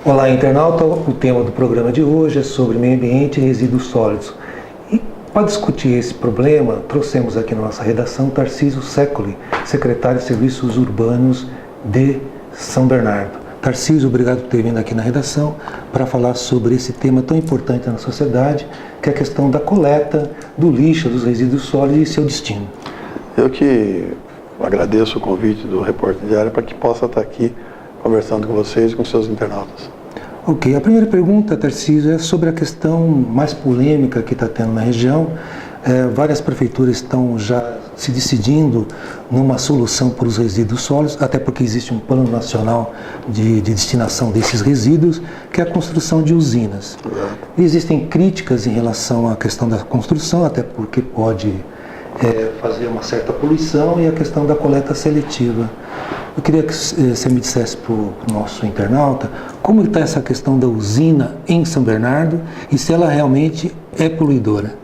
Olá, internauta. O tema do programa de hoje é sobre meio ambiente e resíduos sólidos. E para discutir esse problema, trouxemos aqui na nossa redação Tarcísio Secoli, secretário de Serviços Urbanos de São Bernardo. Tarcísio, obrigado por ter vindo aqui na redação para falar sobre esse tema tão importante na sociedade, que é a questão da coleta do lixo, dos resíduos sólidos e seu destino. Eu que agradeço o convite do Repórter Diário para que possa estar aqui conversando com vocês e com seus internautas. Ok, a primeira pergunta, Tarcísio, é sobre a questão mais polêmica que está tendo na região. Várias prefeituras estão já se decidindo numa solução para os resíduos sólidos, até porque existe um plano nacional de destinação desses resíduos, que é a construção de usinas. Existem críticas em relação à questão da construção, até porque pode fazer uma certa poluição, e a questão da coleta seletiva. Eu queria que você me dissesse para o nosso internauta como está essa questão da usina em São Bernardo e se ela realmente é poluidora.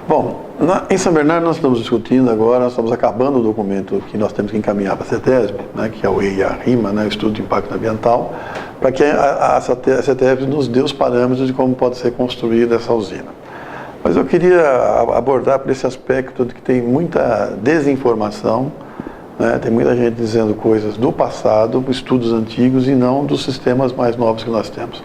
Bom, em São Bernardo nós estamos discutindo agora, nós estamos acabando o documento que nós temos que encaminhar para a CETESB, né, que é o EIA-RIMA, né, o Estudo de Impacto Ambiental, para que a CETESB nos dê os parâmetros de como pode ser construída essa usina. Mas eu queria abordar por esse aspecto de que tem muita desinformação, né? Tem muita gente dizendo coisas do passado, estudos antigos e não dos sistemas mais novos que nós temos.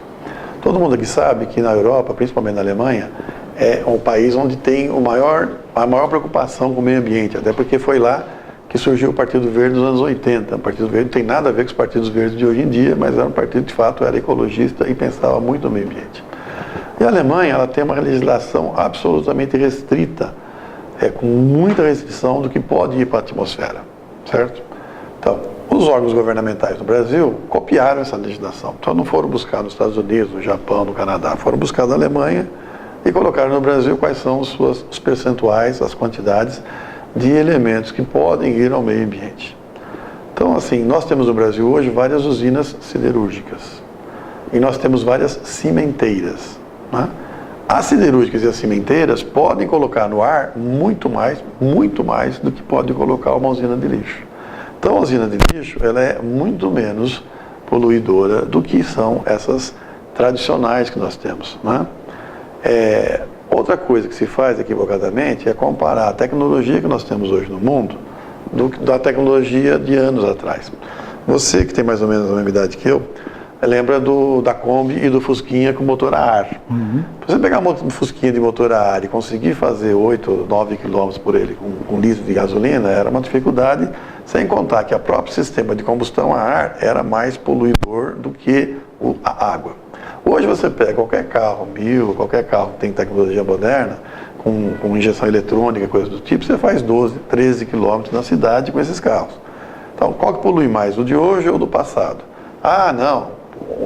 Todo mundo aqui sabe que na Europa, principalmente na Alemanha, é um país onde tem a maior preocupação com o meio ambiente, até porque foi lá que surgiu o Partido Verde nos anos 80. O Partido Verde não tem nada a ver com os partidos verdes de hoje em dia, mas era um partido que de fato era ecologista e pensava muito no meio ambiente. E a Alemanha, ela tem uma legislação absolutamente restrita, com muita restrição do que pode ir para a atmosfera, certo? Então, os órgãos governamentais do Brasil copiaram essa legislação. Então, não foram buscar nos Estados Unidos, no Japão, no Canadá, foram buscar na Alemanha e colocaram no Brasil quais são os percentuais, as quantidades de elementos que podem ir ao meio ambiente. Então, assim, nós temos no Brasil hoje várias usinas siderúrgicas e nós temos várias cimenteiras. Né? As siderúrgicas e as cimenteiras podem colocar no ar muito mais do que pode colocar uma usina de lixo. Então a usina de lixo ela é muito menos poluidora do que são essas tradicionais que nós temos. Né? Outra coisa que se faz equivocadamente é comparar a tecnologia que nós temos hoje no mundo da tecnologia de anos atrás. Você que tem mais ou menos a mesma idade que eu, lembra da Kombi e do Fusquinha com motor a ar. Para você pegar um Fusquinha de motor a ar e conseguir fazer 8, 9 km por ele com 1 litro de gasolina, era uma dificuldade, sem contar que o próprio sistema de combustão a ar era mais poluidor do que a água. Hoje você pega qualquer carro, qualquer carro que tem tecnologia moderna, com injeção eletrônica, coisa do tipo, você faz 12, 13 km na cidade com esses carros. Então, qual que polui mais, o de hoje ou do passado? Ah, não.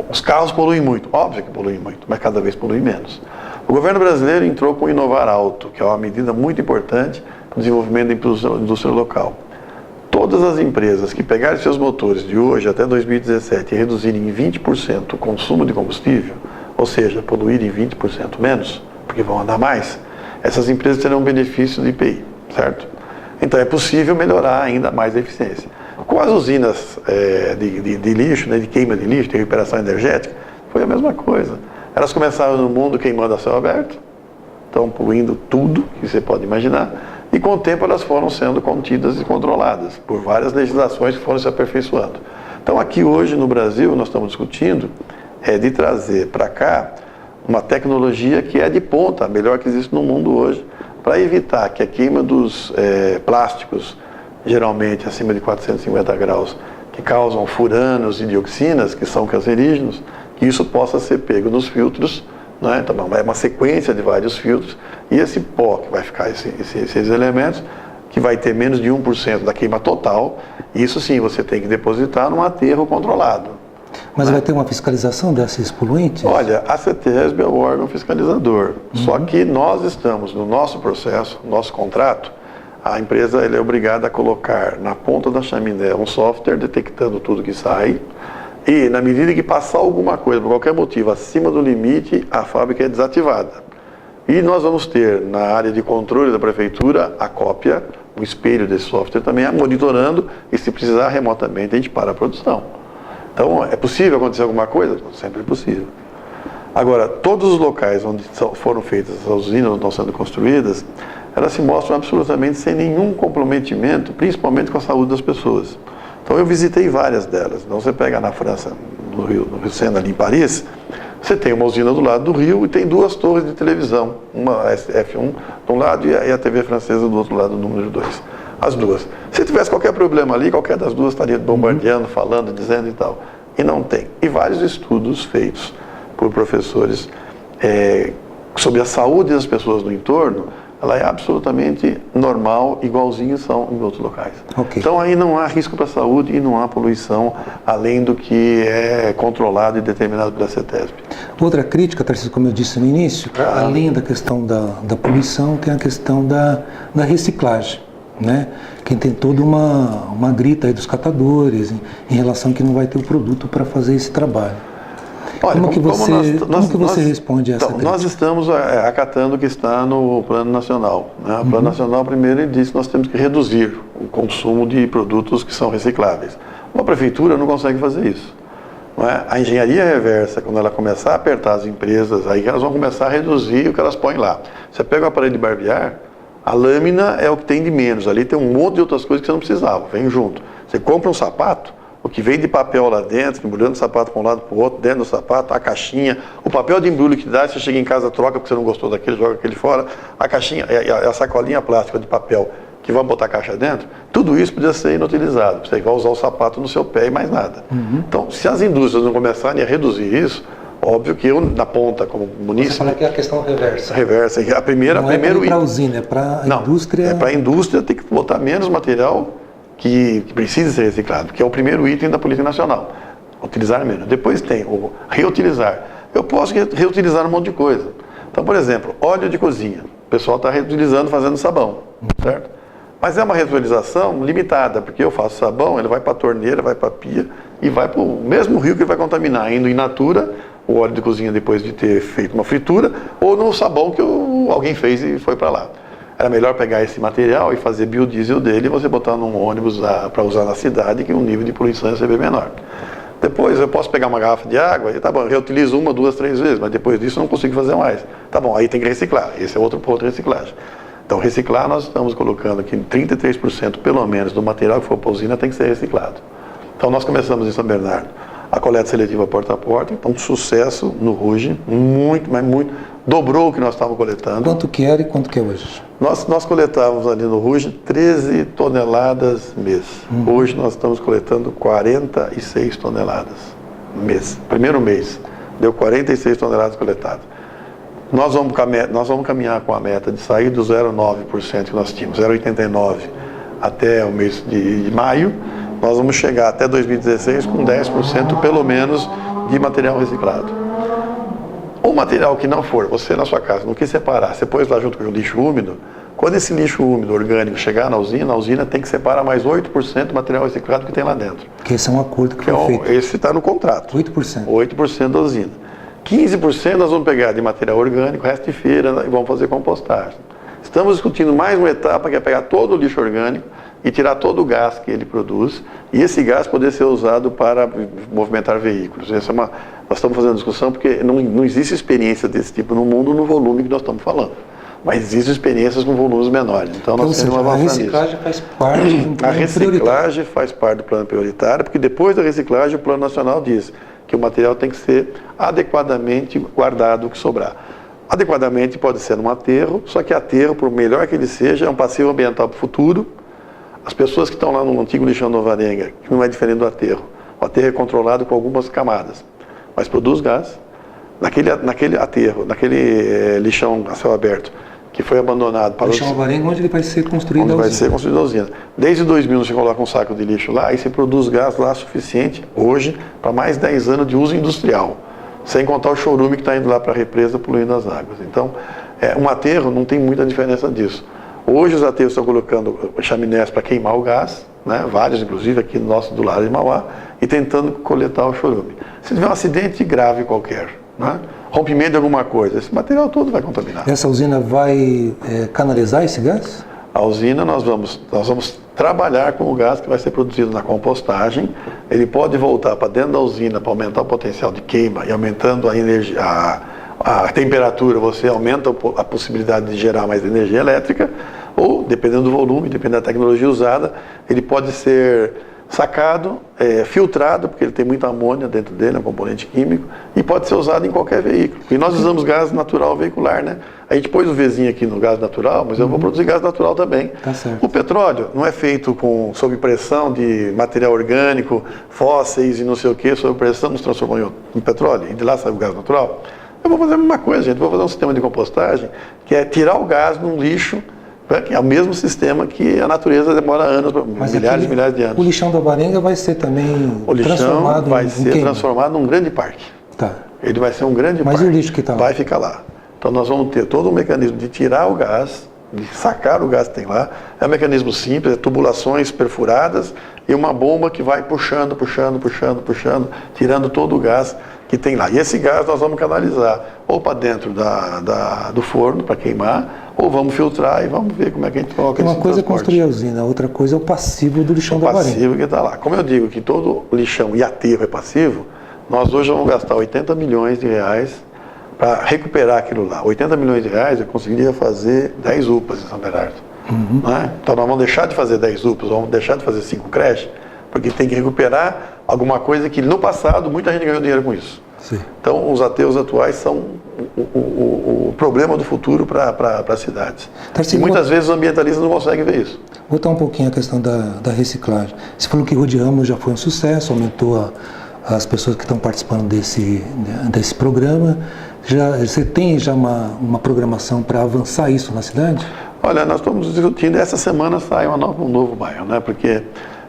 Os carros poluem muito, óbvio que poluem muito, mas cada vez poluem menos. O governo brasileiro entrou com o Inovar Alto, que é uma medida muito importante para o desenvolvimento da indústria local. Todas as empresas que pegarem seus motores de hoje até 2017 e reduzirem em 20% o consumo de combustível, ou seja, poluírem 20% menos, porque vão andar mais, essas empresas terão um benefício de IPI, certo? Então é possível melhorar ainda mais a eficiência. Com as usinas de lixo, né, de queima de lixo, de recuperação energética, foi a mesma coisa. Elas começaram no mundo queimando a céu aberto, estão poluindo tudo que você pode imaginar, e com o tempo elas foram sendo contidas e controladas por várias legislações que foram se aperfeiçoando. Então aqui hoje no Brasil nós estamos discutindo de trazer para cá uma tecnologia que é de ponta, a melhor que existe no mundo hoje, para evitar que a queima dos plásticos, geralmente acima de 450 graus, que causam furanos e dioxinas, que são cancerígenos, que isso possa ser pego nos filtros, né? Então é uma sequência de vários filtros, e esse pó que vai ficar, esses elementos, que vai ter menos de 1% da queima total, isso sim você tem que depositar num aterro controlado. Mas vai ter uma fiscalização desses poluentes? Olha, a CETESB é o órgão fiscalizador, só que nós estamos no nosso processo, no nosso contrato, a empresa ela é obrigada a colocar na ponta da chaminé um software detectando tudo que sai, e na medida que passar alguma coisa, por qualquer motivo, acima do limite, a fábrica é desativada. E nós vamos ter na área de controle da prefeitura a cópia, o espelho desse software também, monitorando, e se precisar remotamente a gente para a produção. Então, é possível acontecer alguma coisa? Sempre é possível. Agora, todos os locais onde foram feitas as usinas, onde estão sendo construídas, elas se mostram absolutamente sem nenhum comprometimento, principalmente com a saúde das pessoas. Então, eu visitei várias delas. Então, você pega na França, no Rio Sena, ali em Paris, você tem uma usina do lado do rio e tem duas torres de televisão, uma F1 de um lado e a TV francesa do outro lado, número 2. As duas. Se tivesse qualquer problema ali, qualquer das duas estaria bombardeando, falando, dizendo e tal. E não tem. E vários estudos feitos por professores sobre a saúde das pessoas no entorno, ela é absolutamente normal, igualzinho são em outros locais. Okay. Então aí não há risco para a saúde e não há poluição além do que é controlado e determinado pela CETESB. Outra crítica, Tarcísio, como eu disse no início, além da questão da poluição, tem a questão da reciclagem, né? Quem tem toda uma grita aí dos catadores em relação a que não vai ter o produto para fazer esse trabalho. Olha, como que você responde a essa crítica? Nós estamos acatando o que está no Plano Nacional. Né? O Plano Nacional, primeiro, ele diz que nós temos que reduzir o consumo de produtos que são recicláveis. Uma prefeitura não consegue fazer isso. Não é? A engenharia reversa, quando ela começar a apertar as empresas, aí elas vão começar a reduzir o que elas põem lá. Você pega o aparelho de barbear, a lâmina é o que tem de menos. Ali tem um monte de outras coisas que você não precisava, vem junto. Você compra um sapato, o que vem de papel lá dentro, embrulhando o sapato para um lado para o outro, dentro do sapato, a caixinha, o papel de embrulho que dá, você chega em casa, troca porque você não gostou daquele, joga aquele fora, a caixinha, a sacolinha plástica de papel que vai botar a caixa dentro, tudo isso podia ser inutilizado. Você vai usar o sapato no seu pé e mais nada. Então, se as indústrias não começarem a reduzir isso, óbvio que eu, na ponta, como munícipe... Você fala que é a questão reversa. Reversa. Não é para a usina, é para a indústria... É para a indústria ter que botar menos material que precisa ser reciclado, que é o primeiro item da política nacional. Utilizar menos. Depois tem o reutilizar. Eu posso reutilizar um monte de coisa. Então, por exemplo, óleo de cozinha. O pessoal está reutilizando fazendo sabão, certo? Mas é uma reutilização limitada, porque eu faço sabão, ele vai para a torneira, vai para a pia e vai para o mesmo rio que vai contaminar, indo in natura, o óleo de cozinha depois de ter feito uma fritura, ou no sabão que alguém fez e foi para lá. Era melhor pegar esse material e fazer biodiesel dele e você botar num ônibus para usar na cidade, que o nível de poluição ia ser bem menor. Depois eu posso pegar uma garrafa de água e tá bom, eu reutilizo 1, 2, 3 vezes, mas depois disso eu não consigo fazer mais. Tá bom, aí tem que reciclar, esse é outro ponto de reciclagem. Então reciclar nós estamos colocando aqui 33% pelo menos do material que for para a usina tem que ser reciclado. Então nós começamos em São Bernardo a coleta seletiva porta a porta, então um sucesso no Ruge, muito, mas muito, dobrou o que nós estávamos coletando. Quanto que era e quanto que é hoje? Nós coletávamos ali no Ruge 13 toneladas mês. Hoje nós estamos coletando 46 toneladas mês. Primeiro mês, deu 46 toneladas coletadas. Nós vamos caminhar com a meta de sair do 0,9% que nós tínhamos, 0,89% até o mês de maio. Nós vamos chegar até 2016 com 10% pelo menos de material reciclado. O material que não for, você na sua casa não quis separar, você pôs lá junto com o lixo úmido, quando esse lixo úmido orgânico chegar na usina tem que separar mais 8% do material reciclado que tem lá dentro. Que esse é um acordo que foi feito. Esse está no contrato. 8%. 8% da usina. 15% nós vamos pegar de material orgânico, resto de feira, e vamos fazer compostagem. Estamos discutindo mais uma etapa que é pegar todo o lixo orgânico e tirar todo o gás que ele produz, e esse gás poder ser usado para movimentar veículos. Nós estamos fazendo discussão porque não existe experiência desse tipo no mundo no volume que nós estamos falando. Mas existem experiências com volumes menores. Então nós temos uma avançar nisso. A reciclagem faz parte do plano prioritário. A reciclagem faz parte do plano prioritário, porque depois da reciclagem o Plano Nacional diz que o material tem que ser adequadamente guardado o que sobrar. Adequadamente pode ser num aterro, só que aterro, por melhor que ele seja, é um passivo ambiental para o futuro. As pessoas que estão lá no antigo lixão Nova Arenga, que não é diferente do aterro. O aterro é controlado com algumas camadas, mas produz gás. Naquele aterro, naquele lixão a céu aberto, que foi abandonado para o lixão Nova Arenga, onde ele vai ser construído a usina. Vai ser construída a usina. Desde 2000 você coloca um saco de lixo lá e você produz gás lá suficiente, hoje, para mais 10 anos de uso industrial. Sem contar o chorume que está indo lá para a represa poluindo as águas. Então, um aterro não tem muita diferença disso. Hoje os aterros estão colocando chaminés para queimar o gás, né? Vários inclusive aqui no nosso do lado de Mauá, e tentando coletar o chorume. Se tiver um acidente grave qualquer, né? Rompimento de alguma coisa, esse material todo vai contaminar. Essa usina vai canalizar esse gás? A usina nós vamos trabalhar com o gás que vai ser produzido na compostagem, ele pode voltar para dentro da usina para aumentar o potencial de queima e aumentando a energia, a temperatura, você aumenta a possibilidade de gerar mais energia elétrica, ou, dependendo do volume, dependendo da tecnologia usada, ele pode ser sacado, filtrado, porque ele tem muita amônia dentro dele, é um componente químico, e pode ser usado em qualquer veículo. E nós usamos gás natural veicular, né? A gente pôs o Vzinho aqui no gás natural, mas eu vou produzir gás natural também. Tá certo. O petróleo não é feito sob pressão de material orgânico, fósseis e não sei o que, sob pressão nos transformou em petróleo, e de lá sai o gás natural. Eu vou fazer a mesma coisa, gente. Vou fazer um sistema de compostagem, que é tirar o gás num lixo, que é o mesmo sistema que a natureza demora anos, milhares e milhares de anos. O lixão da Alvarenga vai ser também o lixão transformado vai ser transformado num grande parque. Tá. Ele vai ser um grande parque. Mas e o lixo que está lá? Vai ficar lá. Então nós vamos ter todo um mecanismo de tirar o gás, de sacar o gás que tem lá. É um mecanismo simples, tubulações perfuradas e uma bomba que vai puxando, tirando todo o gás que tem lá. E esse gás nós vamos canalizar ou para dentro do forno para queimar, ou vamos filtrar e vamos ver como é que a gente coloca esse transporte. Uma coisa é construir a usina, outra coisa é o passivo do lixão da Alvarenga. O passivo que está lá. Como eu digo que todo lixão e aterro é passivo, nós hoje vamos gastar 80 milhões de reais para recuperar aquilo lá. 80 milhões de reais eu conseguiria fazer 10 UPAs em São Bernardo. Né? Então nós vamos deixar de fazer 10 UPAs, vamos deixar de fazer 5 creches, porque tem que recuperar alguma coisa que no passado muita gente ganhou dinheiro com isso. Sim. Então os aterros atuais são o problema do futuro para as cidades. E muitas vezes os ambientalistas não conseguem ver isso. Voltar um pouquinho à questão da reciclagem. Você falou que Rio Ramos já foi um sucesso, aumentou as pessoas que estão participando desse programa. Você tem já uma programação para avançar isso na cidade? Olha, nós estamos discutindo, essa semana sai um novo bairro, né? Porque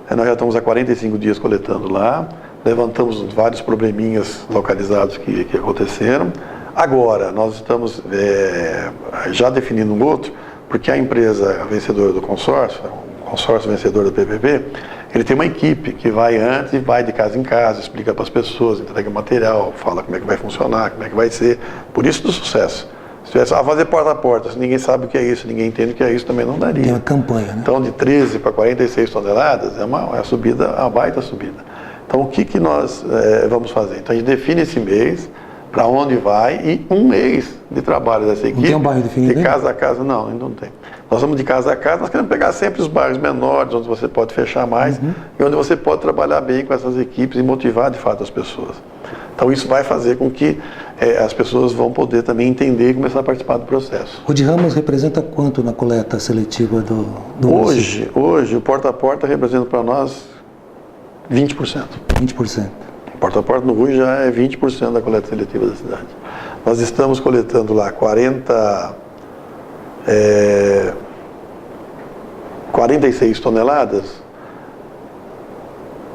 nós já estamos há 45 dias coletando lá, levantamos vários probleminhas localizados que aconteceram. Agora, nós estamos já definindo um outro, porque a empresa vencedora do consórcio, o consórcio vencedor da PPP, ele tem uma equipe que vai antes e vai de casa em casa, explica para as pessoas, entrega material, fala como é que vai funcionar, como é que vai ser. Por isso do sucesso. Se tivesse fazer porta a porta, se ninguém sabe o que é isso, ninguém entende o que é isso, também não daria. Tem uma campanha, né? Então, de 13 para 46 toneladas é uma subida, uma baita subida. Então, o que nós vamos fazer? Então, a gente define esse mês, para onde vai, e um mês de trabalho dessa equipe. Não tem um bairro definido? De casa a casa, não, ainda não tem. Nós vamos de casa a casa, nós queremos pegar sempre os bairros menores, onde você pode fechar mais, e onde você pode trabalhar bem com essas equipes e motivar, de fato, as pessoas. Então, isso vai fazer com que as pessoas vão poder também entender e começar a participar do processo. O de Ramos representa quanto na coleta seletiva do hoje, o porta a porta representa para nós 20%. 20%. Porta a porta no Rui já é 20% da coleta seletiva da cidade. Nós estamos coletando lá 46 toneladas.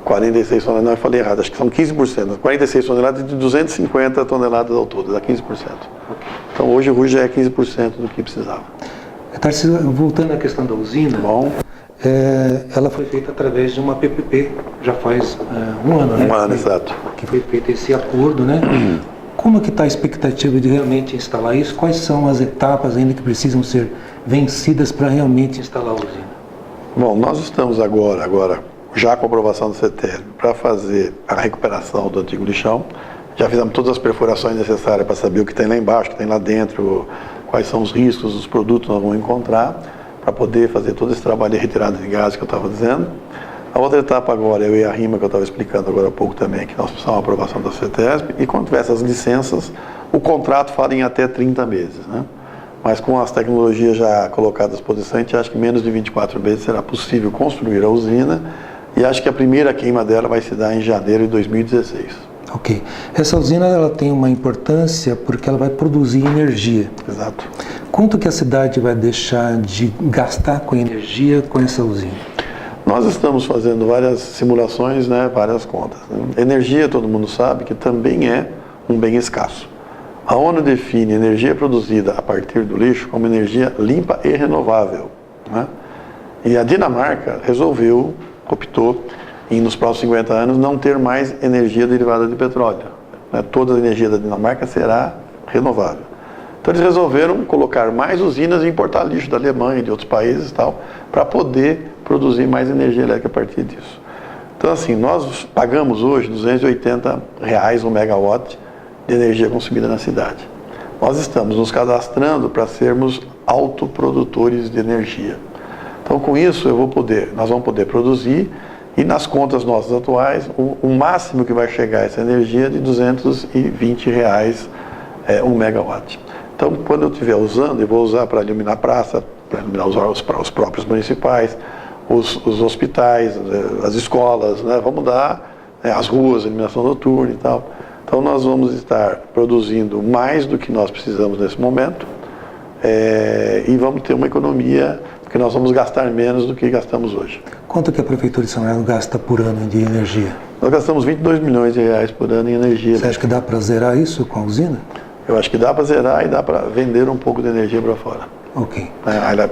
46 toneladas, não, eu falei errado, acho que são 15%. 46 toneladas de 250 toneladas ao todo, dá 15%. Então hoje o Rui já é 15% do que precisava. Tarcísio, voltando à questão da usina. Bom. Ela foi feita através de uma PPP, já faz um ano, né? Um ano, exato. Que foi feito esse acordo, né? Como que está a expectativa de realmente instalar isso? Quais são as etapas ainda que precisam ser vencidas para realmente instalar a usina? Bom, nós estamos agora já com a aprovação do CETESB, para fazer a recuperação do antigo lixão. Já fizemos todas as perfurações necessárias para saber o que tem lá embaixo, o que tem lá dentro, quais são os riscos, os produtos que nós vamos encontrar, para poder fazer todo esse trabalho de retirada de gases que eu estava dizendo. A outra etapa agora é o EIA-RIMA, que eu estava explicando agora há pouco também, que nós precisamos de aprovação da CETESB, e quando tiver essas licenças, o contrato fala em até 30 meses, né? Mas com as tecnologias já colocadas à disposição, a gente acha que menos de 24 meses será possível construir a usina, e acho que a primeira queima dela vai se dar em janeiro de 2016. Ok. Essa usina ela tem uma importância porque ela vai produzir energia. Exato. Quanto que a cidade vai deixar de gastar com energia com essa usina? Nós estamos fazendo várias simulações, né, várias contas. Energia, todo mundo sabe que também é um bem escasso. A ONU define energia produzida a partir do lixo como energia limpa e renovável, né? E a Dinamarca optou em, nos próximos 50 anos, não ter mais energia derivada de petróleo, né? Toda a energia da Dinamarca será renovável. Então eles resolveram colocar mais usinas e importar lixo da Alemanha e de outros países e tal, para poder produzir mais energia elétrica a partir disso. Então, assim, nós pagamos hoje R$280 um megawatt de energia consumida na cidade. Nós estamos nos cadastrando para sermos autoprodutores de energia. Então, com isso, nós vamos poder produzir, e nas contas nossas atuais, o máximo que vai chegar essa energia é de R$220 um megawatt. Então, quando eu estiver usando, eu vou usar para iluminar a praça, para iluminar os próprios municipais, os hospitais, as escolas, né? Vamos dar as ruas, iluminação noturna e tal. Então, nós vamos estar produzindo mais do que nós precisamos nesse momento, e vamos ter uma economia, porque nós vamos gastar menos do que gastamos hoje. Quanto que a Prefeitura de São Bernardo gasta por ano de energia? Nós gastamos R$22 milhões por ano em energia. Você acha que dá para zerar isso com a usina? Eu acho que dá para zerar e dá para vender um pouco de energia para fora. Ok.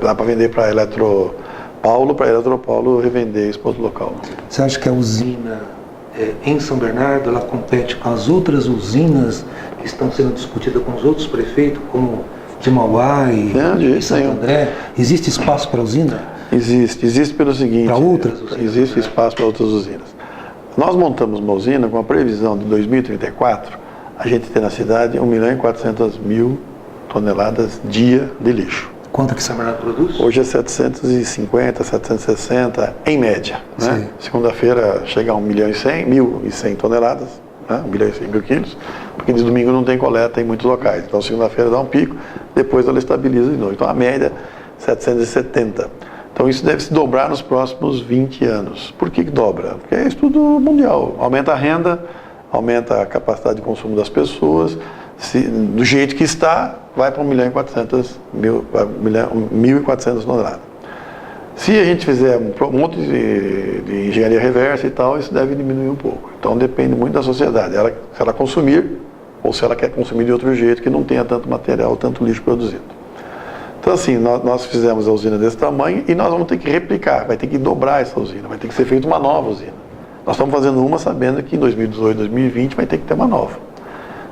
Dá para vender para Eletropaulo revender isso para outro local. Você acha que a usina em São Bernardo, ela compete com as outras usinas que estão sendo discutidas com os outros prefeitos, como de Mauá e Santo André? Existe espaço para a usina? Existe pelo seguinte... Para outras usinas? Existe espaço para outras usinas. Nós montamos uma usina com a previsão de 2034, a gente tem na cidade 1.400.000 toneladas dia de lixo. Quanto que São Bernardo produz? Hoje é 750, 760 em média. Né? Segunda-feira chega a 1.100.000 toneladas, né? 1.100.000 quilos, porque de domingo não tem coleta em muitos locais. Então segunda-feira dá um pico, depois ela estabiliza de novo. Então a média 770. Então isso deve se dobrar nos próximos 20 anos. Por que dobra? Porque é estudo mundial. Aumenta a renda, aumenta a capacidade de consumo das pessoas. Do jeito que está, vai para 1.400 toneladas. Se a gente fizer um monte de engenharia reversa e tal, isso deve diminuir um pouco. Então depende muito da sociedade, se ela consumir ou se ela quer consumir de outro jeito que não tenha tanto material, tanto lixo produzido. Então assim, nós fizemos a usina desse tamanho e nós vamos ter que replicar, vai ter que dobrar essa usina, vai ter que ser feita uma nova usina. Nós estamos fazendo uma sabendo que em 2018, 2020 vai ter que ter uma nova.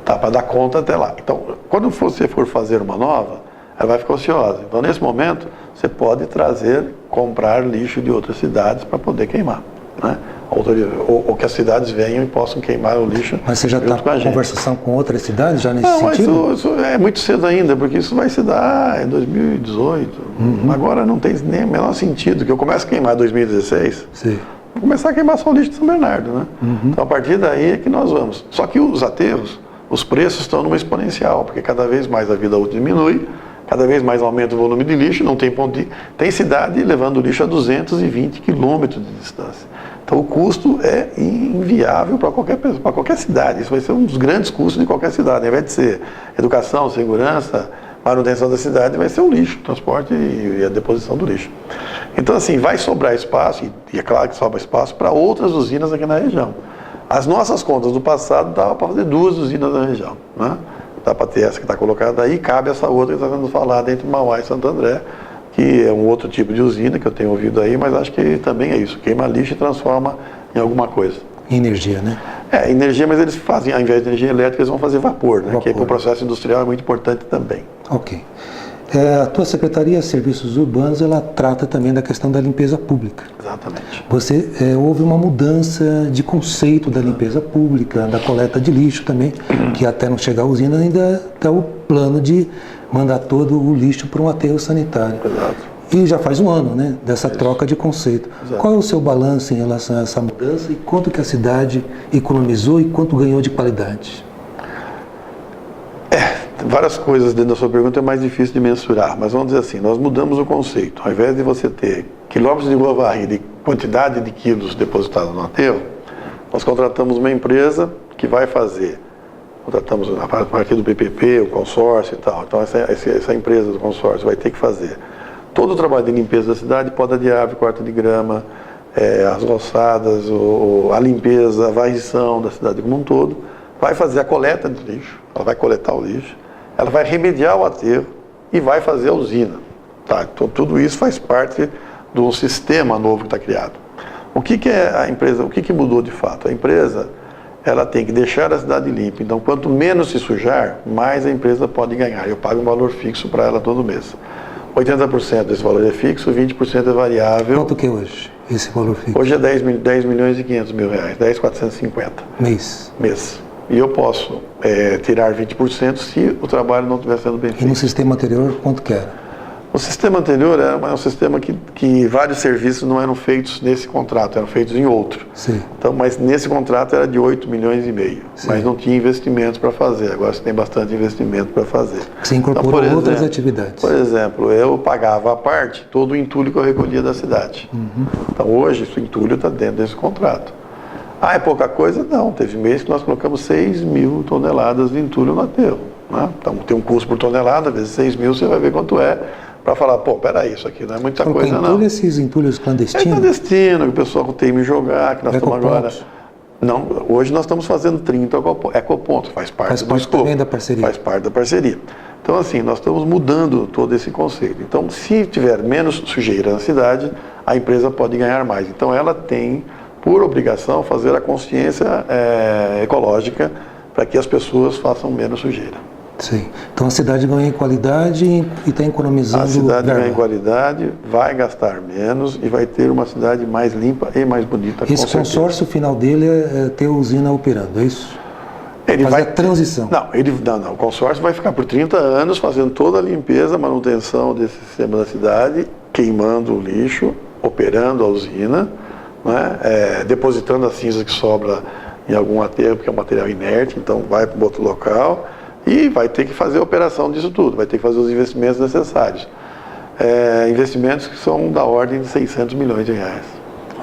Tá, para dar conta até lá. Então, quando você for fazer uma nova, ela vai ficar ociosa. Então, nesse momento, você pode comprar lixo de outras cidades para poder queimar. Né? Ou que as cidades venham e possam queimar o lixo. Mas você já está com conversação com outras cidades já nesse sentido? Isso é muito cedo ainda, porque isso vai se dar em 2018. Agora não tem nem o menor sentido, que eu comece a queimar em 2016. Sim. Vou começar a queimar só o lixo de São Bernardo. Né? Então, a partir daí é que nós vamos. Só que os aterros, os preços estão numa exponencial, porque cada vez mais a vida útil diminui, cada vez mais aumenta o volume de lixo, não tem ponto de... Tem cidade levando lixo a 220 quilômetros de distância. Então o custo é inviável para qualquer cidade. Isso vai ser um dos grandes custos de qualquer cidade. Ao invés de ser educação, segurança, manutenção da cidade, vai ser o lixo, o transporte e a deposição do lixo. Então assim, vai sobrar espaço, e é claro que sobra espaço para outras usinas aqui na região. As nossas contas do passado dava para fazer 2 usinas na região. Né? Dá para ter essa que está colocada aí, cabe essa outra que está sendo falada entre Mauá e Santo André, que é um outro tipo de usina que eu tenho ouvido aí, mas acho que também é isso, queima lixo e transforma em alguma coisa. Energia, né? Energia, mas eles fazem, ao invés de energia elétrica, eles vão fazer vapor, né? Que para o processo industrial é muito importante também. Ok. A tua Secretaria de Serviços Urbanos, ela trata também da questão da limpeza pública. Exatamente. Houve uma mudança de conceito da limpeza pública, da coleta de lixo também, que até não chegar à usina ainda está o plano de mandar todo o lixo para um aterro sanitário. Exato. E já faz um ano, né, dessa troca de conceito. Exato. Qual é o seu balanço em relação a essa mudança e quanto que a cidade economizou e quanto ganhou de qualidade? Várias coisas dentro da sua pergunta é mais difícil de mensurar, mas vamos dizer assim, nós mudamos o conceito. Ao invés de você ter quilômetros de rua varrida e quantidade de quilos depositados no aterro, nós contratamos uma empresa que vai fazer. Contratamos a partir do PPP, o consórcio e tal. Então essa empresa do consórcio vai ter que fazer todo o trabalho de limpeza da cidade, poda de árvore, corte de grama, as roçadas, a limpeza, a varrição da cidade como um todo. Vai fazer a coleta de lixo, ela vai coletar o lixo, ela vai remediar o aterro e vai fazer a usina. Tá? Então tudo isso faz parte do sistema novo que está criado. O que é a empresa, o que mudou de fato? A empresa, ela tem que deixar a cidade limpa, então quanto menos se sujar, mais a empresa pode ganhar. Eu pago um valor fixo para ela todo mês. 80% desse valor é fixo, 20% é variável. Quanto que é hoje? esse valor fixo? Hoje é 10 milhões e 500 mil reais, 10.450 mês. E eu posso tirar 20% se o trabalho não estiver sendo bem feito. E no sistema anterior, quanto que era? O sistema anterior era um sistema que vários serviços não eram feitos nesse contrato, eram feitos em outro. Sim. Então, mas nesse contrato era de 8 milhões e meio, Sim. mas não tinha investimentos para fazer. Agora você tem bastante investimento para fazer. Você incorporou então, outras atividades. Por exemplo, eu pagava à parte todo o entulho que eu recolhia da cidade. Então hoje esse entulho está dentro desse contrato. É pouca coisa? Não. Teve mês que nós colocamos 6 mil toneladas de entulho no aterro. Né? Então tem um custo por tonelada, vezes 6 mil, você vai ver quanto é. Para falar, peraí, isso aqui não é muita coisa não. Esses entulhos clandestinos? É clandestino, que o pessoal tem me jogar, que nós estamos agora... Não, hoje nós estamos fazendo 30 ecopontos, faz parte do escopo. Também da parceria. Faz parte da parceria. Então assim, nós estamos mudando todo esse conceito. Então se tiver menos sujeira na cidade, a empresa pode ganhar mais. Então ela tem, por obrigação, fazer a consciência ecológica para que as pessoas façam menos sujeira. Sim. Então a cidade ganha em qualidade e está economizando. A cidade ganha em qualidade, vai gastar menos e vai ter uma cidade mais limpa e mais bonita. Esse consórcio final dele é ter a usina operando, é isso? Ele fazer vai a transição. Não, o consórcio vai ficar por 30 anos fazendo toda a limpeza, manutenção desse sistema da cidade, queimando o lixo, operando a usina, né, depositando a cinza que sobra em algum aterro, porque é um material inerte, então vai para outro local. E vai ter que fazer a operação disso tudo, vai ter que fazer os investimentos necessários. Investimentos que são da ordem de 600 milhões de reais.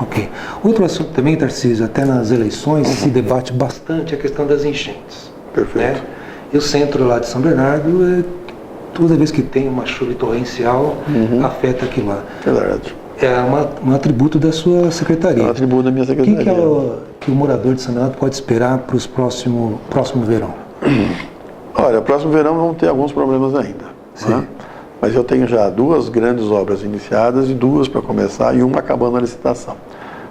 Ok. Outro assunto também, Tarcísio, até nas eleições se debate bastante a questão das enchentes. Perfeito. Né? E o centro lá de São Bernardo, toda vez que tem uma chuva torrencial, afeta aquilo lá. Verdade. É um atributo da sua secretaria. É um atributo da minha secretaria. O que o morador de São Bernardo pode esperar para o próximo verão? Olha, próximo verão vão ter alguns problemas ainda. Né? Mas eu tenho já 2 grandes obras iniciadas e 2 para começar e uma acabando a licitação.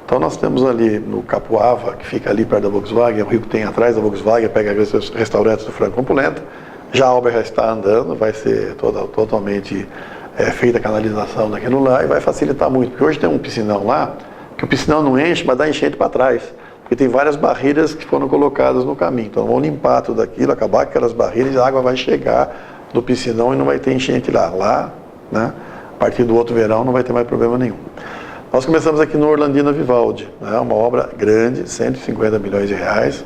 Então nós temos ali no Capuava, que fica ali perto da Volkswagen, o rio que tem atrás da Volkswagen, pega aqueles restaurantes do Franco Compulenta. Já a obra já está andando, vai ser totalmente feita a canalização daquilo lá e vai facilitar muito. Porque hoje tem um piscinão lá, que o piscinão não enche, mas dá enchente para trás. Porque tem várias barreiras que foram colocadas no caminho. Então vão limpar tudo aquilo, acabar com aquelas barreiras e a água vai chegar no piscinão e não vai ter enchente lá. Lá, né, a partir do outro verão não vai ter mais problema nenhum. Nós começamos aqui no Orlandina Vivaldi, né, uma obra grande, 150 milhões de reais.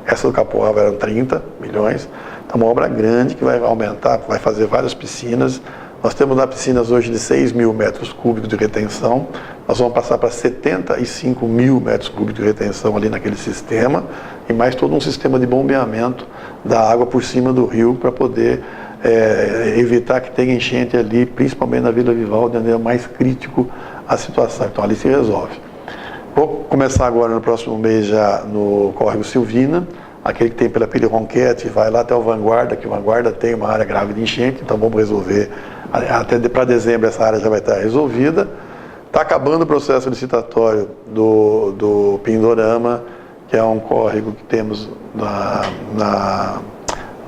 Essa do Capoava eram 30 milhões. Então uma obra grande que vai aumentar, vai fazer várias piscinas. Nós temos lá piscinas hoje de 6 mil metros cúbicos de retenção. Nós vamos passar para 75 mil metros cúbicos de retenção ali naquele sistema. E mais todo um sistema de bombeamento da água por cima do rio para poder evitar que tenha enchente ali, principalmente na Vila Vivaldi, onde é mais crítico a situação. Então ali se resolve. Vou começar agora no próximo mês já no Córrego Silvina, aquele que tem pela Pire Ronquete, vai lá até o Vanguarda, que o Vanguarda tem uma área grave de enchente, então vamos resolver. Até para dezembro essa área já vai estar resolvida. Está acabando o processo licitatório do Pindorama, que é um córrego que temos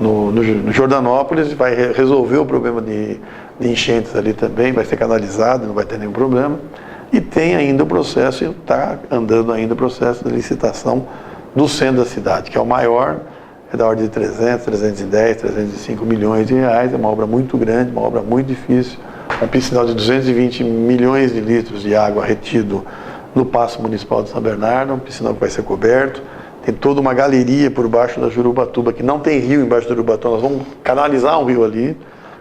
no Jordanópolis, vai resolver o problema de enchentes ali também, vai ser canalizado, não vai ter nenhum problema. E tem ainda o processo, está andando ainda o processo de licitação do centro da cidade, que é o maior, é da ordem de 300, 310, 305 milhões de reais, é uma obra muito grande, uma obra muito difícil, um piscinal de 220 milhões de litros de água retido no Paço Municipal de São Bernardo, um piscinal que vai ser coberto, tem toda uma galeria por baixo da Jurubatuba, que não tem rio embaixo da Jurubatuba, nós vamos canalizar um rio ali,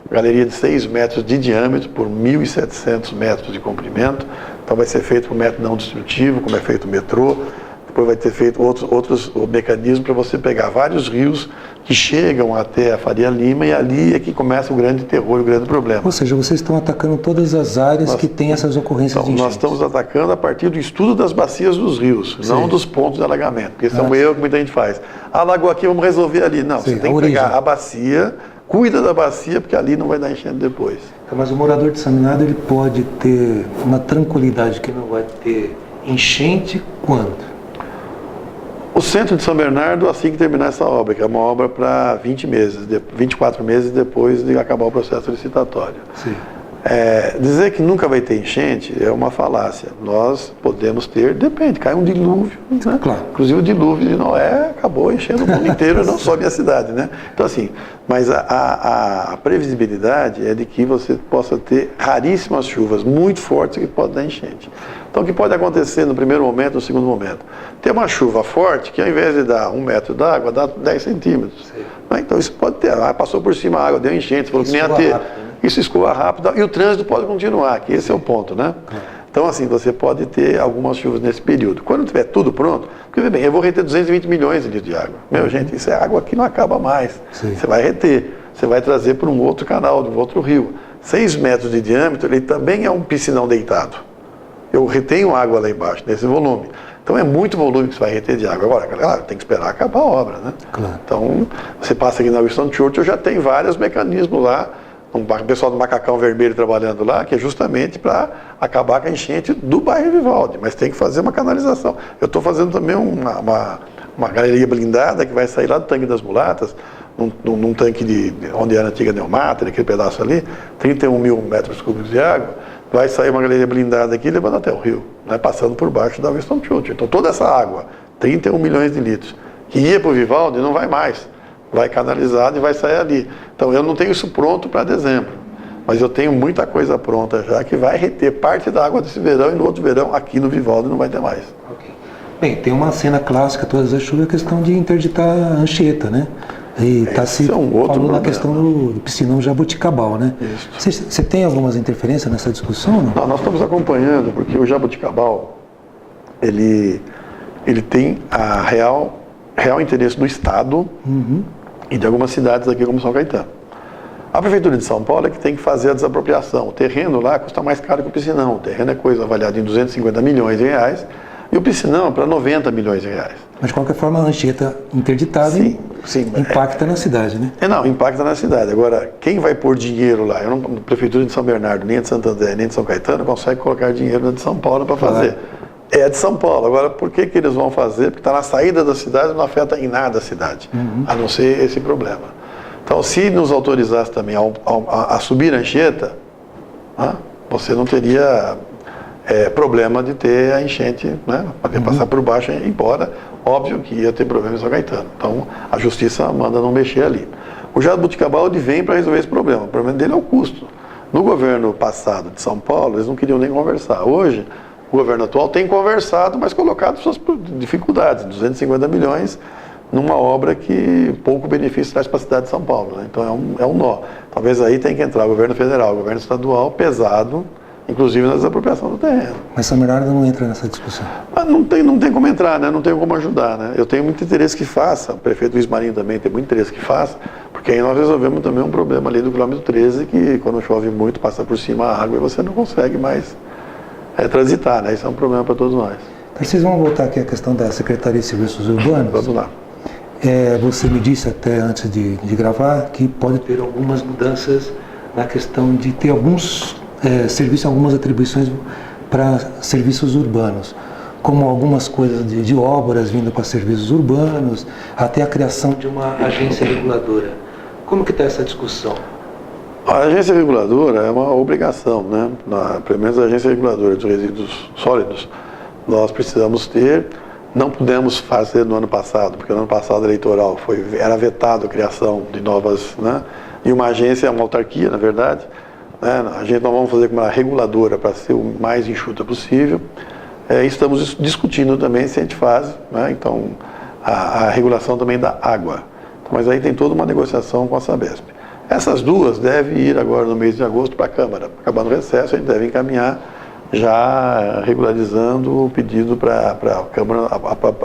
galeria de 6 metros de diâmetro por 1.700 metros de comprimento, então vai ser feito por método não destrutivo, como é feito o metrô. Depois vai ter feito outros mecanismos para você pegar vários rios que chegam até a Faria Lima e ali é que começa o grande terror, o grande problema. Ou seja, vocês estão atacando todas as áreas que têm essas ocorrências de enchentes. Nós estamos atacando a partir do estudo das bacias dos rios, não dos pontos de alagamento, porque esse é um erro que muita gente faz. Alagou aqui, vamos resolver ali. Não, você tem que pegar a bacia, cuida da bacia, porque ali não vai dar enchente depois. Mas o morador de São Bernardo, ele pode ter uma tranquilidade que não vai ter enchente quando? O centro de São Bernardo, assim que terminar essa obra, que é uma obra para 20 meses, 24 meses depois de acabar o processo licitatório. Sim. Dizer que nunca vai ter enchente é uma falácia. Nós podemos ter, depende, cai um dilúvio, né? Claro. Inclusive o dilúvio de Noé acabou enchendo o mundo inteiro, não só a minha cidade, né? Então assim, mas a previsibilidade é de que você possa ter raríssimas chuvas muito fortes que podem dar enchente. Então o que pode acontecer no primeiro momento, no segundo momento? Ter uma chuva forte que ao invés de dar 1 metro d'água, dá 10 centímetros. Então isso pode ter, passou por cima a água, deu enchente, falou que nem ia ter. Isso escoa rápido e o trânsito pode continuar, que esse é o ponto, né? Então, assim, você pode ter algumas chuvas nesse período. Quando tiver tudo pronto, porque, bem, eu vou reter 220 milhões de litros de água. Meu, gente, isso é água que não acaba mais. Sim. Você vai reter, você vai trazer para um outro canal, de um outro rio. 6 metros de diâmetro, ele também é um piscinão deitado. Eu retenho água lá embaixo, nesse volume. Então é muito volume que você vai reter de água. Agora, claro, tem que esperar acabar a obra, né? Claro. Então, você passa aqui na Winston Churchill, já tem vários mecanismos lá, um pessoal do Macacão Vermelho trabalhando lá, que é justamente para acabar com a enchente do bairro Vivaldi, mas tem que fazer uma canalização. Eu estou fazendo também uma galeria blindada que vai sair lá do Tanque das Mulatas, num tanque onde era a antiga Neumata, aquele pedaço ali, 31 mil metros cúbicos de água, vai sair uma galeria blindada aqui levando até o rio, né, passando por baixo da Winston Churchill. Então toda essa água, 31 milhões de litros, que ia para o Vivaldi, não vai mais. Vai canalizado e vai sair ali. Então eu não tenho isso pronto para dezembro, mas eu tenho muita coisa pronta já que vai reter parte da água desse verão e no outro verão aqui no Vivaldi não vai ter mais. Okay. Bem, tem uma cena clássica todas as chuvas, a questão de interditar a Anchieta, né? E está se falando na questão do piscinão Jabuticabal, né? Você tem algumas interferências nessa discussão? Não, nós estamos acompanhando porque o Jabuticabal ele tem a real interesse do Estado e de algumas cidades aqui como São Caetano. A Prefeitura de São Paulo é que tem que fazer a desapropriação. O terreno lá custa mais caro que o piscinão. O terreno é coisa avaliada em 250 milhões de reais e o piscinão é para 90 milhões de reais. Mas de qualquer forma a Anchieta interditada impacta na cidade, né? Não, impacta na cidade. Agora, quem vai pôr dinheiro lá? A Prefeitura de São Bernardo, nem a de Santo André, nem de São Caetano consegue colocar dinheiro na de São Paulo para fazer. É de São Paulo. Agora, por que eles vão fazer? Porque está na saída da cidade e não afeta em nada a cidade, a não ser esse problema. Então, se nos autorizasse também a subir a Anchieta, você não teria problema de ter a enchente, né? Poder passar por baixo e ir embora. Óbvio que ia ter problema em São Caetano. Então, a justiça manda não mexer ali. O Jabuticabal vem para resolver esse problema. O problema dele é o custo. No governo passado de São Paulo, eles não queriam nem conversar. Hoje, o governo atual tem conversado, mas colocado suas dificuldades, 250 milhões numa obra que pouco benefício traz para a cidade de São Paulo, né? Então é um nó. Talvez aí tenha que entrar o governo federal, o governo estadual, pesado, inclusive na desapropriação do terreno. Mas São Bernardo não entra nessa discussão? Mas não tem como entrar, né? Não tem como ajudar, né? Eu tenho muito interesse que faça, o prefeito Luiz Marinho também tem muito interesse que faça, porque aí nós resolvemos também um problema ali do quilômetro 13, que quando chove muito, passa por cima a água e você não consegue mais transitar, né? Isso é um problema para todos nós. Vocês vão voltar aqui à questão da Secretaria de Serviços Urbanos? Vamos lá. Você me disse até antes de gravar que pode ter algumas mudanças na questão de ter alguns serviços, algumas atribuições para serviços urbanos, como algumas coisas de obras vindo para serviços urbanos, até a criação de uma agência reguladora. Como que está essa discussão? A agência reguladora é uma obrigação, né? Pelo menos a agência reguladora dos resíduos sólidos, nós precisamos ter, não pudemos fazer no ano passado, porque no ano passado eleitoral era vetado a criação de novas, né? E uma agência é uma autarquia, na verdade, né? A gente não vamos fazer como uma reguladora para ser o mais enxuta possível. Estamos discutindo também se a gente faz, né? Então, a regulação também da água. Mas aí tem toda uma negociação com a Sabesp. Essas duas devem ir agora no mês de agosto para a Câmara. Acabando o recesso, a gente deve encaminhar já regularizando o pedido para a Câmara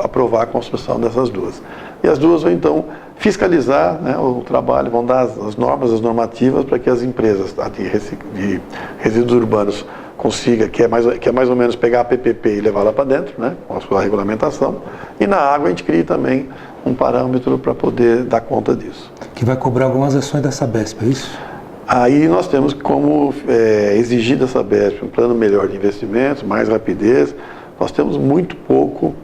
aprovar a construção dessas duas. E as duas vão então fiscalizar, né, o trabalho, vão dar as normas, as normativas para que as empresas de resíduos urbanos consiga, que é mais ou menos pegar a PPP e levar lá para dentro, né, com a sua regulamentação. E na água a gente cria também um parâmetro para poder dar conta disso. Que vai cobrar algumas ações da Sabesp, é isso? Aí nós temos como exigir da Sabesp um plano melhor de investimentos, mais rapidez. Nós temos muito pouco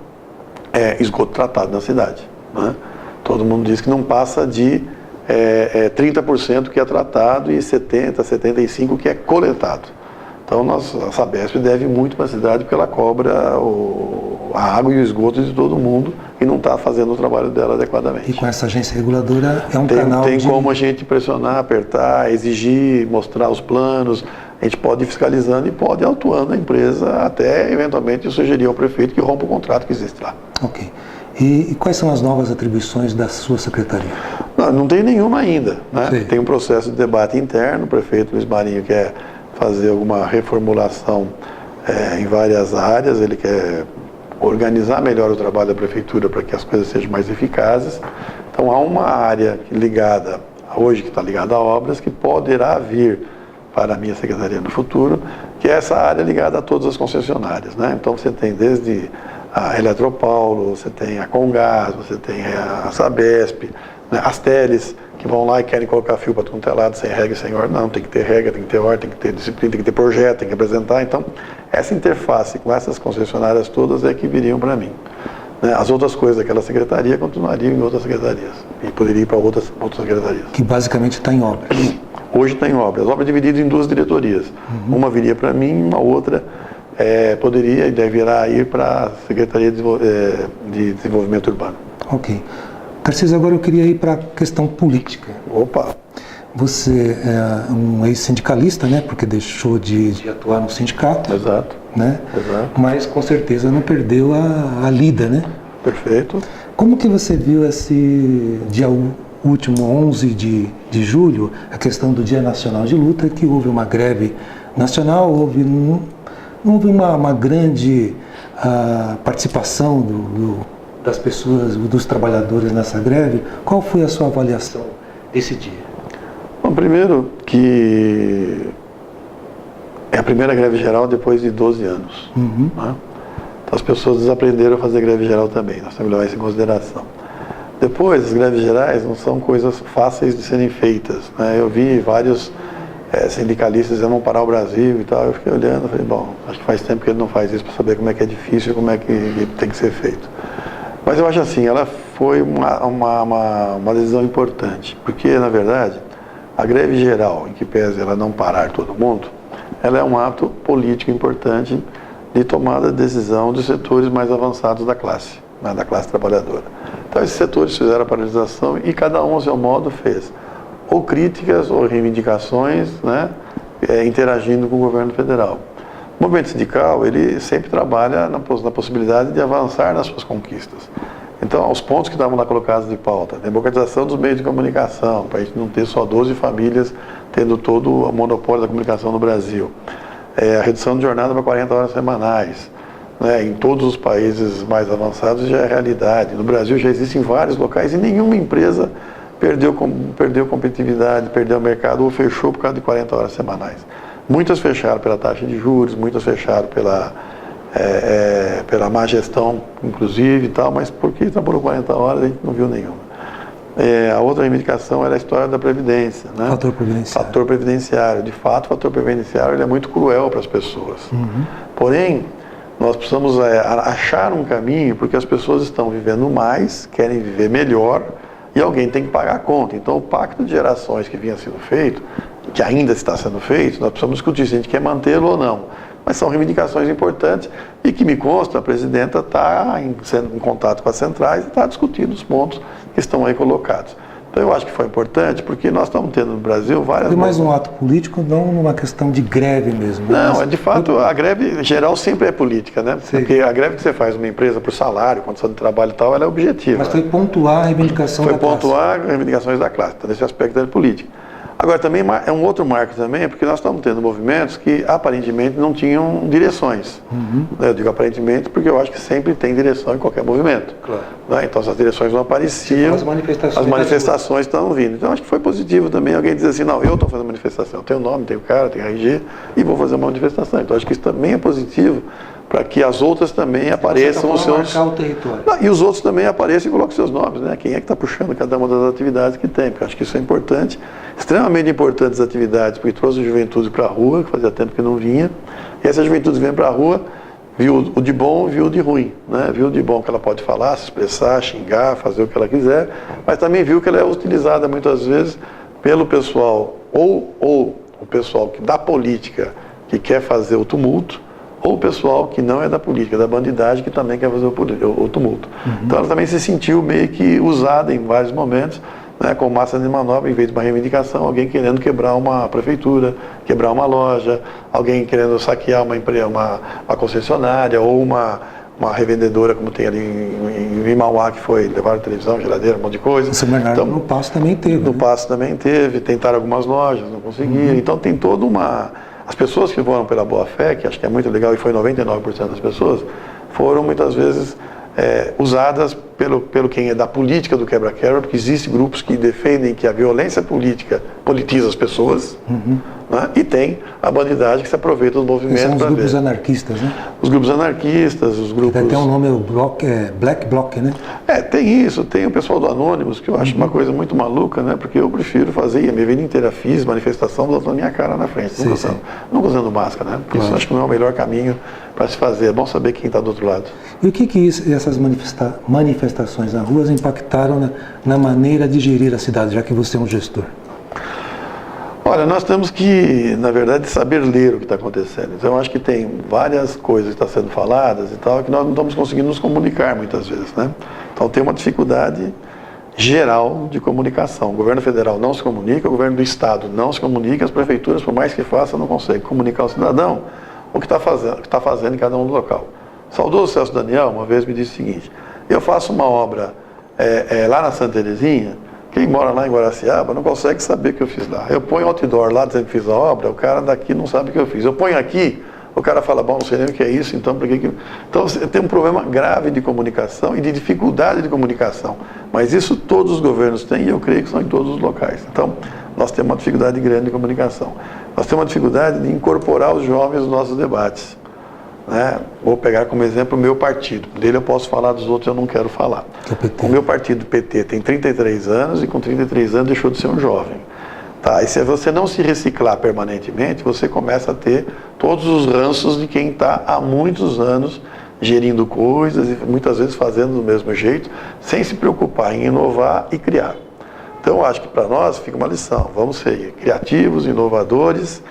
esgoto tratado na cidade, né? Todo mundo diz que não passa de 30% que é tratado e 70%, 75% que é coletado. Então a Sabesp deve muito para a cidade porque ela cobra a água e o esgoto de todo mundo e não está fazendo o trabalho dela adequadamente. E com essa agência reguladora é um canal Tem como a gente pressionar, apertar, exigir, mostrar os planos. A gente pode ir fiscalizando e pode ir autuando a empresa até, eventualmente, sugerir ao prefeito que rompa o contrato que existe lá. Ok. E quais são as novas atribuições da sua secretaria? Não tem nenhuma ainda, né? Sim. Tem um processo de debate interno, o prefeito Luiz Marinho quer fazer alguma reformulação em várias áreas, ele quer organizar melhor o trabalho da prefeitura para que as coisas sejam mais eficazes. Então há uma área ligada, hoje que está ligada a obras, que poderá vir para a minha secretaria no futuro, que é essa área ligada a todas as concessionárias, né? Então você tem desde a Eletropaulo, você tem a Comgás, você tem a Sabesp, né? As teles, que vão lá e querem colocar fio para tudo que é lado, sem regra e sem ordem. Não, tem que ter regra, tem que ter ordem, tem que ter disciplina, tem que ter projeto, tem que apresentar. Então, essa interface com essas concessionárias todas é que viriam para mim. Né? As outras coisas daquela secretaria continuariam em outras secretarias e poderiam ir para outras secretarias. Que basicamente está em obras. Hoje está em obras. As obras divididas em duas diretorias. Uma viria para mim, uma outra poderia e deverá ir para a Secretaria de Desenvolvimento Urbano. Ok. Tarcísio, agora eu queria ir para a questão política. Opa! Você é um ex-sindicalista, né? Porque deixou de atuar no sindicato. Exato. Né? Exato. Mas com certeza não perdeu a lida, né? Perfeito. Como que você viu esse dia último 11 de julho, a questão do Dia Nacional de Luta, que houve uma greve nacional, não houve uma grande participação das pessoas, dos trabalhadores nessa greve? Qual foi a sua avaliação desse dia? Bom, primeiro que é a primeira greve geral depois de 12 anos. Né? Então as pessoas desaprenderam a fazer greve geral também, nós temos que levar isso em consideração. Depois, as greves gerais não são coisas fáceis de serem feitas. Né? Eu vi vários sindicalistas dizendo, vamos parar o Brasil e tal. Eu fiquei olhando e falei, bom, acho que faz tempo que ele não faz isso para saber como é que é difícil e como é que tem que ser feito. Mas eu acho assim, ela foi uma decisão importante, porque, na verdade, a greve geral, em que pese ela não parar todo mundo, ela é um ato político importante de tomada de decisão dos setores mais avançados da classe, né, da classe trabalhadora. Então, esses setores fizeram a paralisação e cada um, ao seu modo, fez ou críticas ou reivindicações, né, interagindo com o governo federal. O movimento sindical, ele sempre trabalha na possibilidade de avançar nas suas conquistas. Então, os pontos que estavam lá colocados de pauta, democratização dos meios de comunicação, para a gente não ter só 12 famílias tendo todo o monopólio da comunicação no Brasil, a redução de jornada para 40 horas semanais, né, em todos os países mais avançados já é realidade. No Brasil já existem vários locais e nenhuma empresa perdeu competitividade, perdeu mercado ou fechou por causa de 40 horas semanais. Muitas fecharam pela taxa de juros, muitas fecharam pela má gestão, inclusive, e tal, mas porque trabalhou 40 horas a gente não viu nenhuma. A outra reivindicação era a história da Previdência. Né? Fator previdenciário. Fator previdenciário. De fato, o fator previdenciário ele é muito cruel para as pessoas. Porém, nós precisamos achar um caminho, porque as pessoas estão vivendo mais, querem viver melhor, e alguém tem que pagar a conta. Então, o pacto de gerações que vinha sendo feito, que ainda está sendo feito, nós precisamos discutir se a gente quer mantê-lo ou não. Mas são reivindicações importantes e que me consta, a presidenta está em contato com as centrais e está discutindo os pontos que estão aí colocados. Então eu acho que foi importante porque nós estamos tendo no Brasil várias... Foi mais um ato político, não numa questão de greve mesmo. Não, de fato a greve geral sempre é política, né? Sim. Porque a greve que você faz numa empresa por salário, condição de trabalho e tal, ela é objetiva. Mas foi pontuar a reivindicação da classe. Foi pontuar as reivindicações da classe, então nesse aspecto é política. Agora, também é um outro marco também, porque nós estamos tendo movimentos que aparentemente não tinham direções. Eu digo aparentemente porque eu acho que sempre tem direção em qualquer movimento. Claro. Né? Então, essas direções não apareciam, as manifestações estão vindo. Então, acho que foi positivo também alguém dizer assim, não, eu estou fazendo manifestação, tenho nome, tenho cara, tenho RG, e vou fazer uma manifestação. Então, acho que isso também é positivo para que as outras também apareçam os seus... marcar o território. E os outros também apareçam e coloquem seus nomes, né? Quem é que está puxando cada uma das atividades que tem, porque eu acho que isso é importante, extremamente importantes atividades, porque trouxe a juventude para a rua, que fazia tempo que não vinha, e essa juventude vem para a rua Viu o de bom, viu o de ruim, né? Viu o de bom que ela pode falar, se expressar, xingar, fazer o que ela quiser, mas também viu que ela é utilizada muitas vezes pelo pessoal, ou o pessoal da política que quer fazer o tumulto, ou o pessoal que não é da política, da bandidagem, que também quer fazer o tumulto. Então ela também se sentiu meio que usada em vários momentos, né, com massa de manobra, em vez de uma reivindicação, alguém querendo quebrar uma prefeitura, quebrar uma loja, alguém querendo saquear uma concessionária ou uma revendedora, como tem ali em Mauá, que foi levar televisão, geladeira, um monte de coisa. São Bernardo, então, no Passo também teve. No Passo também teve, tentaram algumas lojas, não conseguiram. Então tem toda uma... As pessoas que foram pela boa-fé, que acho que é muito legal, e foi 99% das pessoas, foram muitas vezes usadas pelo quem é da política do quebra-quebra, porque existem grupos que defendem que a violência política politiza as pessoas, né? E tem a bandidagem que se aproveita dos movimentos. São os grupos anarquistas, né? Os grupos anarquistas, os grupos... Tem um nome, Black Bloc, né? Tem isso, tem o pessoal do Anônimos, que eu acho uma coisa muito maluca, né? Porque eu prefiro fazer, a minha vida inteira fiz manifestação botando minha cara na frente, nunca usando máscara, né? Porque isso acho que não é o melhor caminho para se fazer, é bom saber quem está do outro lado. E o que essas manifestações na rua impactaram na maneira de gerir a cidade, já que você é um gestor? Olha, nós temos que, na verdade, saber ler o que está acontecendo. Então, eu acho que tem várias coisas que estão sendo faladas e tal, que nós não estamos conseguindo nos comunicar muitas vezes, né? Então, tem uma dificuldade geral de comunicação. O governo federal não se comunica, o governo do estado não se comunica, as prefeituras, por mais que façam, não conseguem comunicar ao cidadão o que está fazendo em cada um do local. O saudoso Celso Daniel, uma vez me disse o seguinte: eu faço uma obra lá na Santa Terezinha. Quem mora lá em Guaraciaba não consegue saber o que eu fiz lá. Eu ponho outdoor lá dizendo que fiz a obra, o cara daqui não sabe o que eu fiz. Eu ponho aqui, o cara fala, bom, não sei nem o que é isso, então por que... Então tem um problema grave de comunicação e de dificuldade de comunicação. Mas isso todos os governos têm e eu creio que são em todos os locais. Então, nós temos uma dificuldade grande de comunicação. Nós temos uma dificuldade de incorporar os jovens nos nossos debates. Né? Vou pegar como exemplo o meu partido. Dele eu posso falar, dos outros eu não quero falar. O meu partido, PT, tem 33 anos e com 33 anos deixou de ser um jovem. Tá? E se você não se reciclar permanentemente, você começa a ter todos os ranços de quem está há muitos anos gerindo coisas e muitas vezes fazendo do mesmo jeito, sem se preocupar em inovar e criar. Então eu acho que para nós fica uma lição. Vamos ser criativos, inovadores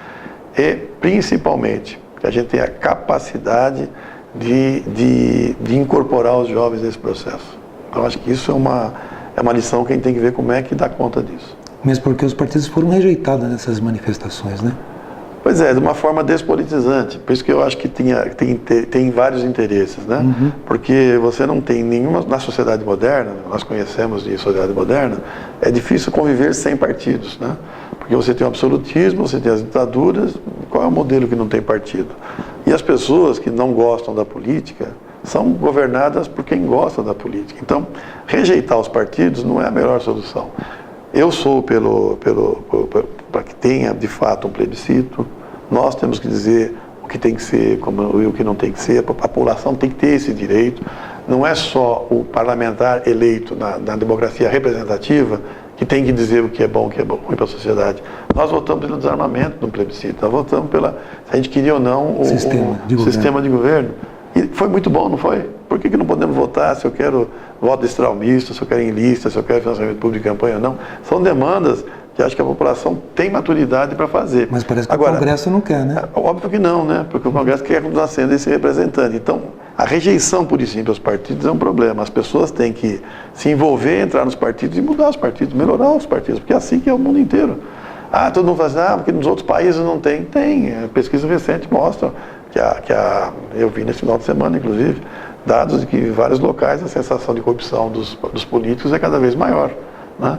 e principalmente que a gente tenha a capacidade de incorporar os jovens nesse processo. Então, acho que isso é uma lição que a gente tem que ver como é que dá conta disso. Mesmo porque os partidos foram rejeitados nessas manifestações, né? Pois é, de uma forma despolitizante. Por isso que eu acho que tem vários interesses, né? Porque você não tem nenhuma... Na sociedade moderna, nós conhecemos de sociedade moderna, é difícil conviver sem partidos, né? Porque você tem o absolutismo, você tem as ditaduras, qual é o modelo que não tem partido? E as pessoas que não gostam da política são governadas por quem gosta da política. Então, rejeitar os partidos não é a melhor solução. Eu sou para que tenha, de fato, um plebiscito. Nós temos que dizer o que tem que ser e o que não tem que ser. A população tem que ter esse direito. Não é só o parlamentar eleito na democracia representativa que tem que dizer o que é bom e ruim para a sociedade. Nós votamos pelo desarmamento no plebiscito. Nós votamos se a gente queria ou não o sistema de governo. E foi muito bom, não foi? Por que não podemos votar se eu quero voto extremista, se eu quero em lista, se eu quero financiamento público de campanha ou não? São demandas que acho que a população tem maturidade para fazer. Mas parece que o Congresso não quer, né? Óbvio que não, né? Porque o Congresso quer continuar sendo esse representante. Então, a rejeição, por exemplo, aos partidos é um problema. As pessoas têm que se envolver, entrar nos partidos e mudar os partidos, melhorar os partidos, porque é assim que é o mundo inteiro. Todo mundo fala assim, porque nos outros países não tem. Tem. Pesquisa recente mostra eu vi nesse final de semana, inclusive, dados de que em vários locais a sensação de corrupção dos políticos é cada vez maior, né?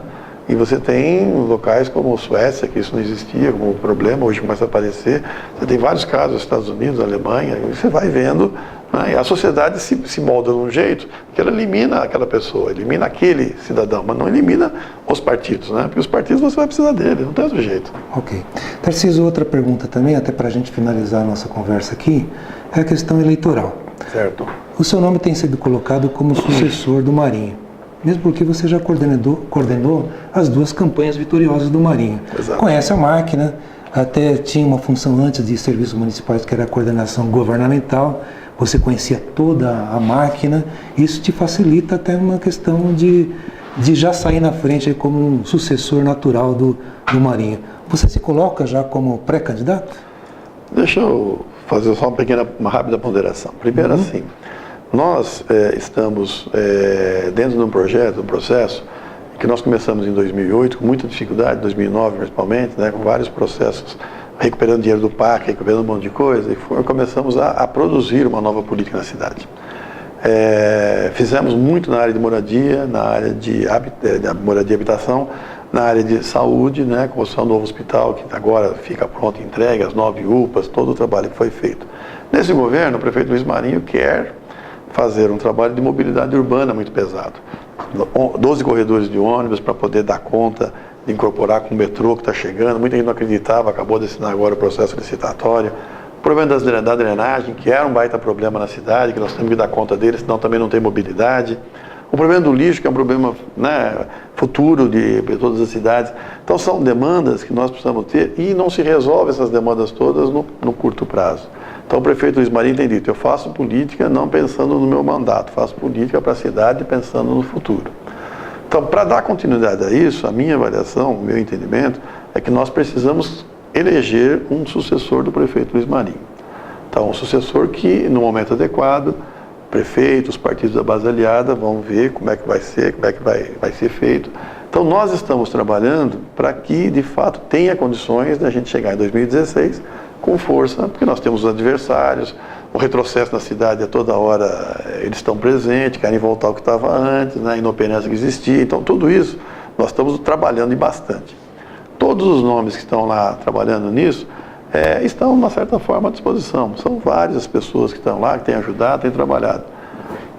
E você tem locais como Suécia, que isso não existia como problema, hoje começa a aparecer. Você tem vários casos nos Estados Unidos, Alemanha, e você vai vendo, né? E a sociedade se molda de um jeito que ela elimina aquela pessoa, elimina aquele cidadão, mas não elimina os partidos, né? Porque os partidos você vai precisar dele, não tem outro jeito. Ok. Tarcísio, outra pergunta também, até para a gente finalizar a nossa conversa aqui, é a questão eleitoral. Certo. O seu nome tem sido colocado como sucessor do Marinho, mesmo porque você já coordenou as duas campanhas vitoriosas do Marinho. Exato. Conhece a máquina, até tinha uma função antes de serviços municipais, que era a coordenação governamental, você conhecia toda a máquina, isso te facilita até uma questão de já sair na frente aí como um sucessor natural do Marinho. Você se coloca já como pré-candidato? Deixa eu fazer só uma rápida ponderação. Primeiro, assim, nós estamos dentro de um projeto, um processo, que nós começamos em 2008, com muita dificuldade, 2009 principalmente, né, com vários processos, recuperando dinheiro do PAC, recuperando um monte de coisa, e começamos a produzir uma nova política na cidade. Fizemos muito na área de moradia, na área de moradia e habitação, na área de saúde, né, construção do novo hospital, que agora fica pronto, entregue, as 9 UPAs, todo o trabalho que foi feito. Nesse governo, o prefeito Luiz Marinho quer fazer um trabalho de mobilidade urbana muito pesado. 12 corredores de ônibus para poder dar conta de incorporar com o metrô que está chegando. Muita gente não acreditava, acabou de assinar agora o processo licitatório. O problema da drenagem, que era um baita problema na cidade, que nós temos que dar conta dele, senão também não tem mobilidade. O problema do lixo, que é um problema, né, futuro de todas as cidades. Então são demandas que nós precisamos ter e não se resolve essas demandas todas no curto prazo. Então o prefeito Luiz Marinho tem dito, eu faço política não pensando no meu mandato, faço política para a cidade pensando no futuro. Então, para dar continuidade a isso, a minha avaliação, o meu entendimento, é que nós precisamos eleger um sucessor do prefeito Luiz Marinho. Então, um sucessor que, no momento adequado, prefeitos, partidos da base aliada vão ver como é que vai ser, como é que vai ser feito. Então, nós estamos trabalhando para que, de fato, tenha condições de a gente chegar em 2016 com força, porque nós temos os adversários, o retrocesso na cidade a toda hora, eles estão presentes, querem voltar ao que estava antes, né, a inoperância que existia. Então, tudo isso nós estamos trabalhando e bastante. Todos os nomes que estão lá trabalhando nisso estão, de uma certa forma, à disposição. São várias as pessoas que estão lá, que têm ajudado, têm trabalhado.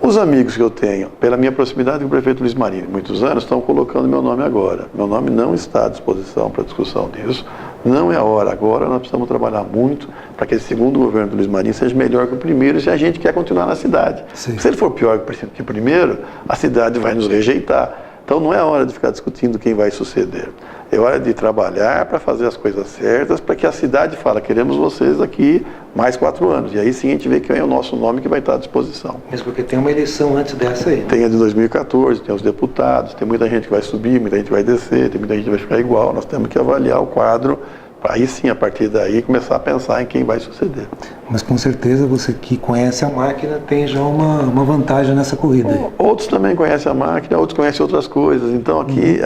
Os amigos que eu tenho, pela minha proximidade com o prefeito Luiz Marinho, muitos anos, estão colocando meu nome agora. Meu nome não está à disposição para discussão disso. Não é a hora. Agora nós precisamos trabalhar muito para que esse segundo governo do Luiz Marinho seja melhor que o primeiro, se a gente quer continuar na cidade. Sim. Se ele for pior que o primeiro, a cidade vai nos rejeitar. Então não é a hora de ficar discutindo quem vai suceder. É hora de trabalhar para fazer as coisas certas, para que a cidade fale, queremos vocês aqui mais 4 anos. E aí sim a gente vê quem é o nosso nome que vai estar à disposição. Mesmo porque tem uma eleição antes dessa aí. Tem a de 2014, tem os deputados, tem muita gente que vai subir, muita gente que vai descer, tem muita gente que vai ficar igual. Nós temos que avaliar o quadro, para aí sim, a partir daí, começar a pensar em quem vai suceder. Mas com certeza você que conhece a máquina tem já uma vantagem nessa corrida. Outros também conhecem a máquina, outros conhecem outras coisas. Então aqui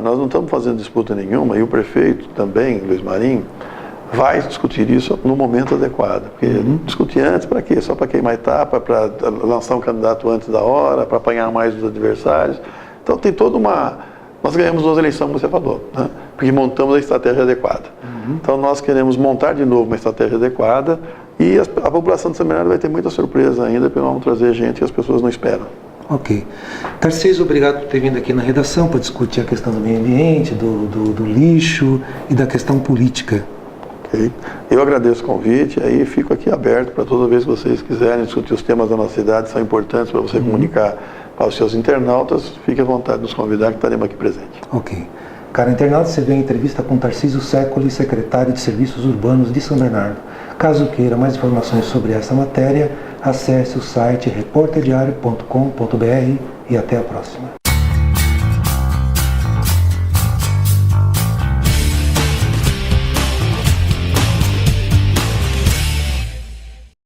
nós não estamos fazendo disputa nenhuma, e o prefeito também, Luiz Marinho, vai discutir isso no momento adequado. Porque discutir antes para quê? Só para queimar etapa, para lançar um candidato antes da hora, para apanhar mais os adversários. Então tem toda uma... Nós ganhamos 2 eleições, como você falou, né? Porque montamos a estratégia adequada. Então nós queremos montar de novo uma estratégia adequada e a população de São Bernardo vai ter muita surpresa ainda, porque nós vamos trazer gente que as pessoas não esperam. Ok. Tarcísio, obrigado por ter vindo aqui na redação para discutir a questão do meio ambiente, do lixo e da questão política. Okay. Eu agradeço o convite, aí fico aqui aberto para toda vez que vocês quiserem discutir os temas da nossa cidade, são importantes para você comunicar aos seus internautas, fique à vontade de nos convidar que estaremos aqui presentes. Ok. Cara internauta, você vê a entrevista com Tarcísio Séculi, secretário de Serviços Urbanos de São Bernardo. Caso queira mais informações sobre essa matéria, acesse o site reporterdiario.com.br e até a próxima.